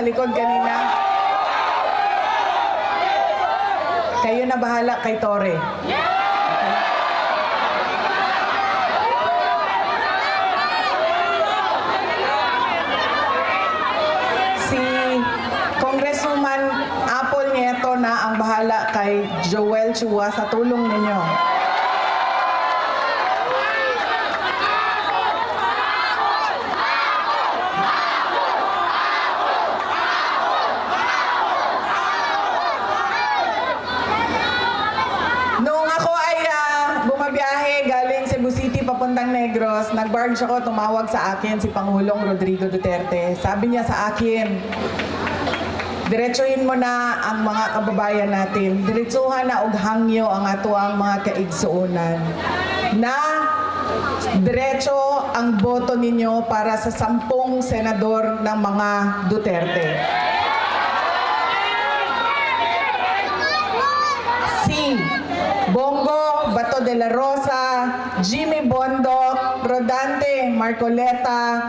sa likod kanina? Kayo na bahala kay Tore. Si Congresswoman Apple Nieto na ang bahala kay Joel Chua sa tulong ninyo. Papuntang Negros, nag-barge ako, tumawag sa akin si Pangulong Rodrigo Duterte. Sabi niya sa akin, diretsuhin mo na ang mga kababayan natin. Diretsuhan na og hangyo ang atuang mga kaigsuunan. Na diretso ang boto ninyo para sa 10 senador ng mga Duterte. Si Bongo Bato de la Rosa, Jimmy Bondo, Rodante Marcoleta,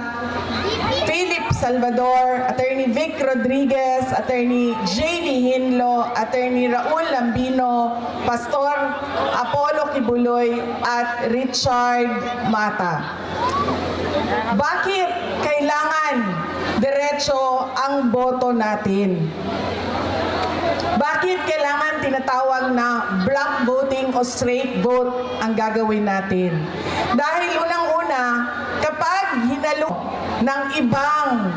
Philip Salvador, Attorney Vic Rodriguez, Attorney J.D. Hinlo, Attorney Raul Lambino, Pastor Apollo Kibuloy, at Richard Mata. Bakit kailangan diretso ang boto natin? Bakit kailangan tinatawag na block voting o straight vote ang gagawin natin? Dahil unang-una, kapag hinalo ng ibang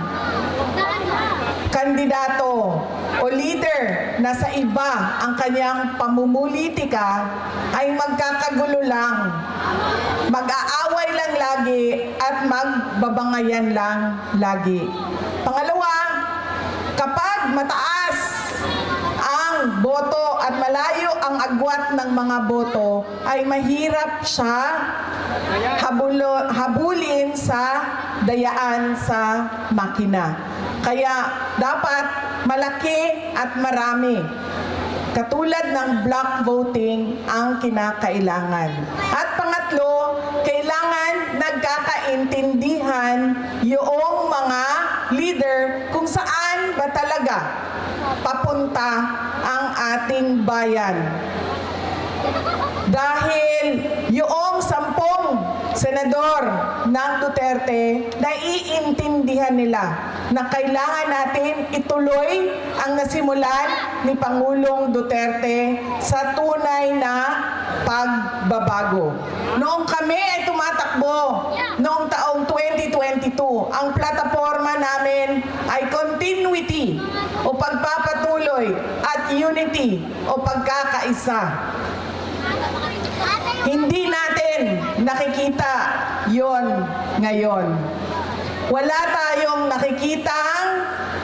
kandidato o leader na sa iba ang kanyang pamumulitika, ay magkakagulo lang, mag-aaway lang lagi at magbabangayan lang lagi. Pangalawa, kapag mataas ang boto at malayo ang agwat ng mga boto, ay mahirap siya habulin sa dayaan sa makina. Kaya dapat malaki at marami. Katulad ng block voting ang kinakailangan. At pangatlo, kailangan nagkakaintindihan yung mga leader kung saan ba talaga papunta ang ating bayan. Dahil yung 10 senador ng Duterte, naiintindihan nila na kailangan natin ituloy ang nasimulan ni Pangulong Duterte sa tunay na pagbabago. Noong kami ay tumatakbo, noong taong 2022, ang plataforma namin ay continuity o pagpapatuloy at unity o pagkakaisa. Hindi natin nakikita yon ngayon. Wala tayong nakikitang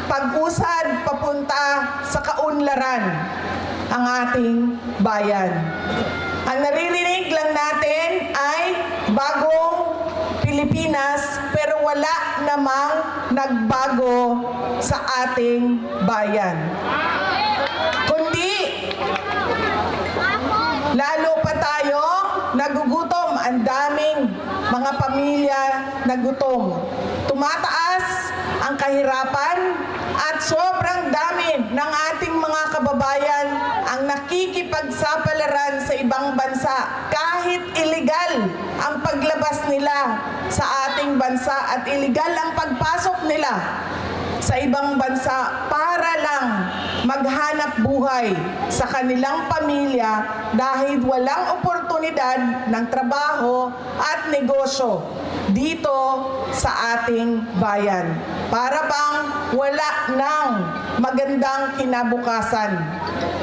pag-usad papunta sa kaunlaran ang ating bayan. Ang naririnig lang natin ay bagong Pilipinas, pero wala namang nagbago sa ating bayan. Kundi, lalo pa tayo nagugutom, ang daming mga pamilya nagutom. Tumataas ang kahirapan at sobrang dami ng ating mga kababayan ang nakikipagsapalaran sa ibang bansa kahit illegal ang paglabas nila sa ating bansa at illegal ang pagpasok nila sa ibang bansa para lang maghanap buhay sa kanilang pamilya dahil walang oportunidad ng trabaho at negosyo dito sa ating bayan. Para bang wala ng magandang kinabukasan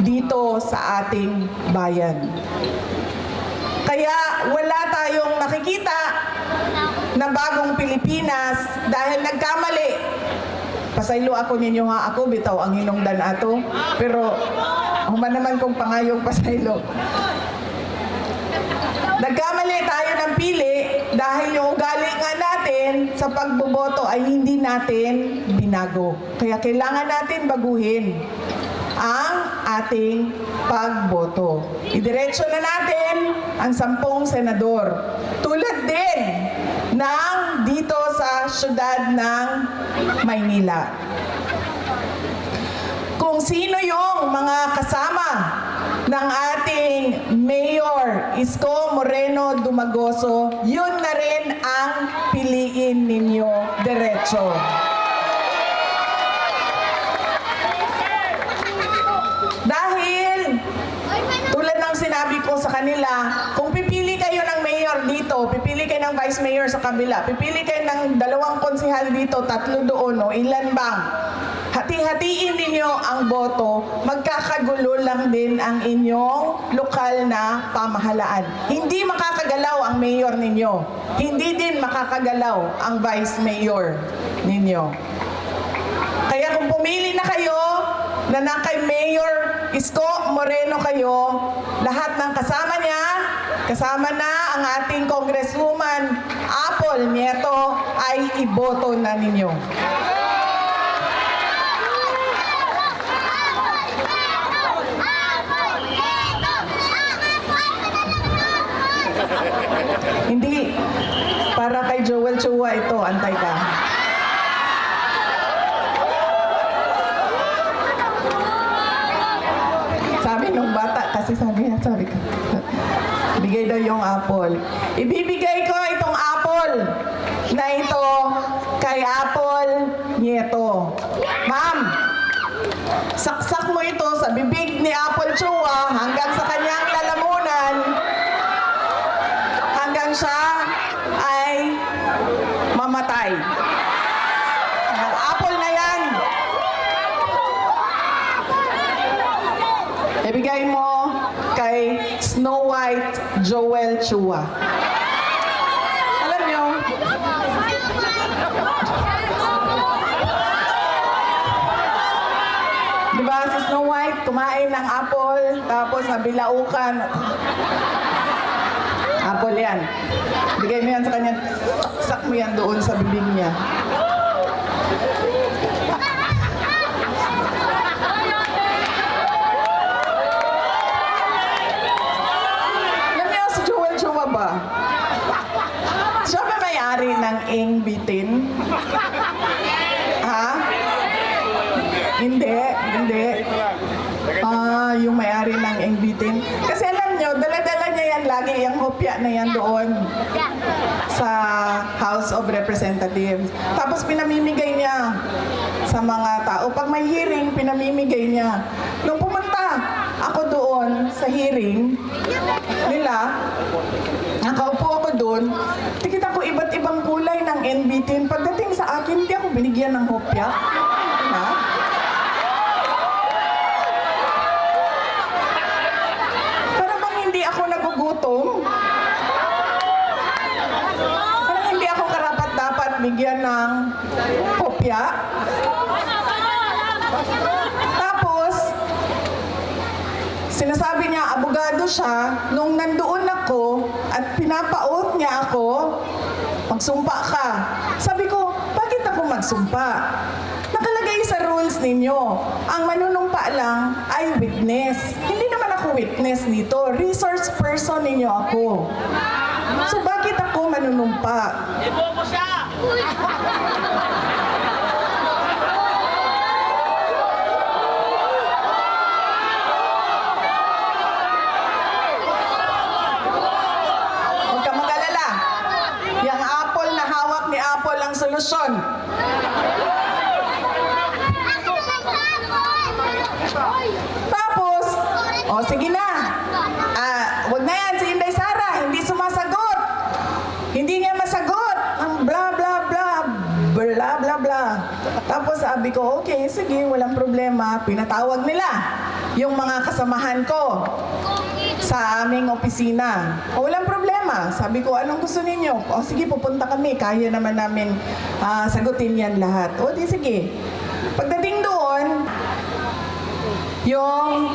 dito sa ating bayan. Kaya wala tayong nakikita na bagong Pilipinas dahil nagkamali. Pasaylo ako ninyo ha, ako bitaw ang hinungdan ato, pero human naman kong pangayong pasaylo. Nagkamali tayo ng pili dahil yung ugali nga natin sa pagboboto ay hindi natin binago. Kaya kailangan natin baguhin ang ating pagboto. Idiretso na natin ang 10 senador. Tulad din ng dito sa syudad ng Maynila. kung sino yung mga kasama ng ating Mayor Isko Moreno Dumagoso, yun na rin ang piliin ninyo diretso. Dahil, tulad ng sinabi ko sa kanila, kung pipili kayo ng mayor dito, pipili kayo ng vice mayor sa kabila, pipili kayo ng 2 konsehal dito, 3 doon, o ilan bang, hati-hatiin ninyo ang boto, magkakagulo lang din ang inyong lokal na pamahalaan. Hindi makakagalaw ang mayor ninyo. Hindi din makakagalaw ang vice mayor ninyo. Kaya kung pumili na kayo, na kay Mayor Isko Moreno kayo, lahat ng kasama niya, kasama na ang ating Congresswoman Apple Nieto, ay iboto na ninyo. Hindi. Para kay Joel Chua ito, antay ka. Sabi nung bata, kasi sabi ko, bigay daw yung apple. Ibibigay ko itong apple na ito kay Apple Nieto. Ma'am, saksak mo ito sa bibig ni Apple Chua hanggang sa kanyang lalamunan, hanggang siya ay mamatay. Ang apple na yan, ibigay mo kay Snow White Joel Chua. Alam nyo, diba si Snow White kumain ng apple, tapos nabilaukan. Apple yan. Bigay mo yan sa kanya, sak mo yan doon sa bibig niya. Ba? Siya ba may-ari ng Ing Bitin? Ha? Hindi. Yung may-ari ng Ing Bitin. Kasi alam nyo, dala-dala niya yan lagi, yung hopya na yan doon sa House of Representatives. Tapos pinamimigay niya sa mga tao. Pag may hearing, pinamimigay niya. Nung pumunta ako doon sa hearing nila, nakaupo ako doon, tikita ko iba't ibang kulay ng NBT. Pagdating sa akin, hindi ako binigyan ng hopya. Ha? Para bang hindi ako nagugutom? Parang hindi ako karapat-dapat bigyan ng hopya? Tapos, sinasabi niya, abogado siya, nung nandoon ako at pinapaot niya ako, magsumpa ka. Sabi ko, bakit ako magsumpa? Nakalagay sa rules ninyo, ang manunumpa lang ay witness. Hindi naman ako witness nito, resource person ninyo ako. So bakit ako manunumpa? Ibobo siya! Solusyon. Tapos, sige na. Wag na yan si Inday Sara, hindi sumasagot. Hindi niya masagot. Ang bla bla bla, bla bla bla. Tapos sabi ko, okay, sige, walang problema. Pinatawag nila yung mga kasamahan ko sa aming opisina. Walang problema. Sabi ko, anong gusto ninyo? Sige, pupunta kami. Kaya naman namin sagutin yan lahat. Di sige. Pagdating doon, yung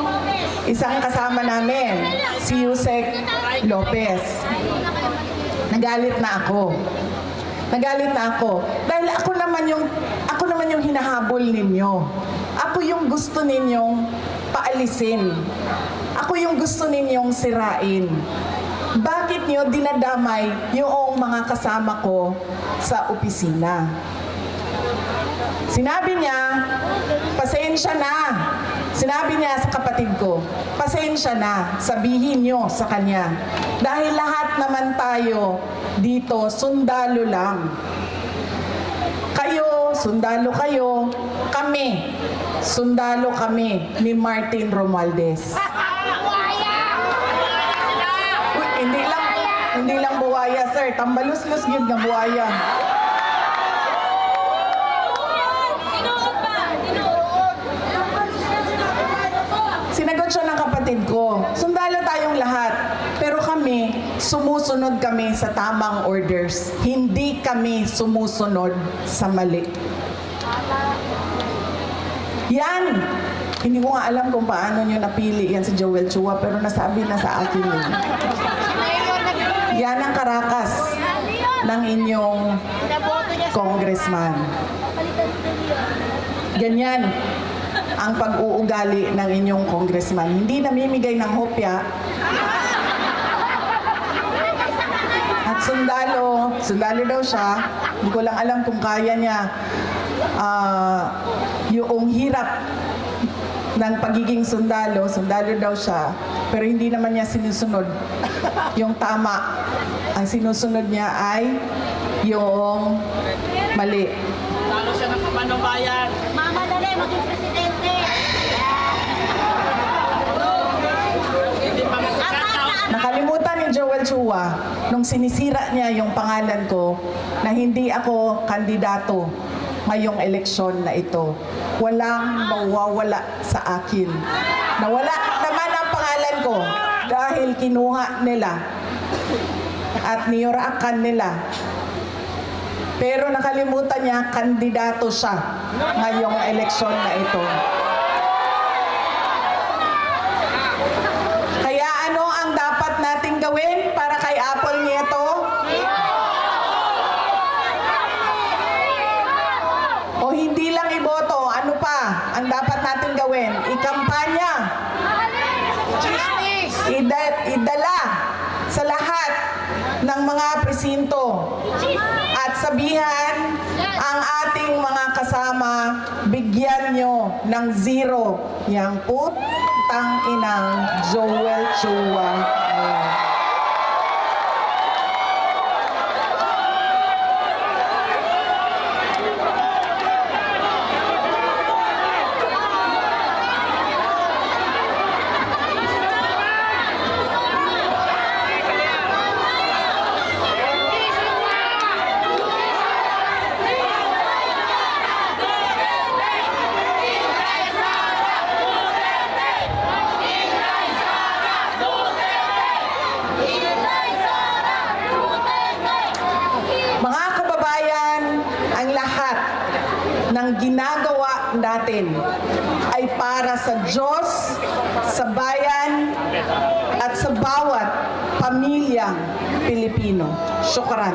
isang kasama namin, si Yusek Lopez, nagalit na ako. Dahil ako naman yung hinahabol ninyo. Ako yung gusto ninyong paalisin. Ako yung gusto ninyong sirain. Bakit nyo dinadamay yung mga kasama ko sa opisina? Sinabi niya, pasensya na. Sinabi niya sa kapatid ko, pasensya na, sabihin niyo sa kanya. Dahil lahat naman tayo dito, sundalo lang. Kayo, sundalo kayo. Kami, sundalo kami ni Martin Romualdez. Uy, hindi lang buwaya, sir. Tambalus-lus yun nga buwaya. Sinagot siya ng kapatid ko, sundalo tayong lahat. Pero kami, sumusunod kami sa tamang orders. Hindi kami sumusunod sa mali. Yan! Hindi ko nga alam kung paano nyo napili yan si Joel Chua, pero nasabi na sa akin yun. Yan ang karakas ng inyong congressman. Ganyan ang pag-uugali ng inyong congressman. Hindi namimigay ng hopya. At sundalo daw siya. Hindi ko lang alam kung kaya niya yung hirap ng pagiging sundalo daw siya. Pero hindi naman niya sinusunod yung tama. Ang sinusunod niya ay yung mali. Talo siya ng Kamanong Bayan. Mama, dali, maging presidente. Hindi pa masakataw. Nakalimutan ni Joel Chua nung sinisira niya yung pangalan ko na hindi ako kandidato ngayong eleksyon na ito. Walang mawawala sa akin. Nawala naman ang pangalan ko dahil kinuha nila at niyurakan nila. Pero nakalimutan niya, kandidato siya ngayong eleksyon na ito. Kaya ano ang dapat nating gawin para kay Apple Nieto? O hindi lang iboto, ano pa ang dapat natin gawin? Ikampanya. Idala sa lahat ng mga presinto. At sabihan ang ating mga kasama, bigyan nyo ng 0 yang putang inang Joel Chua. Mga kababayan, ang lahat ng ginagawa natin ay para sa Diyos, sa bayan, at sa bawat pamilyang Pilipino. Syukran.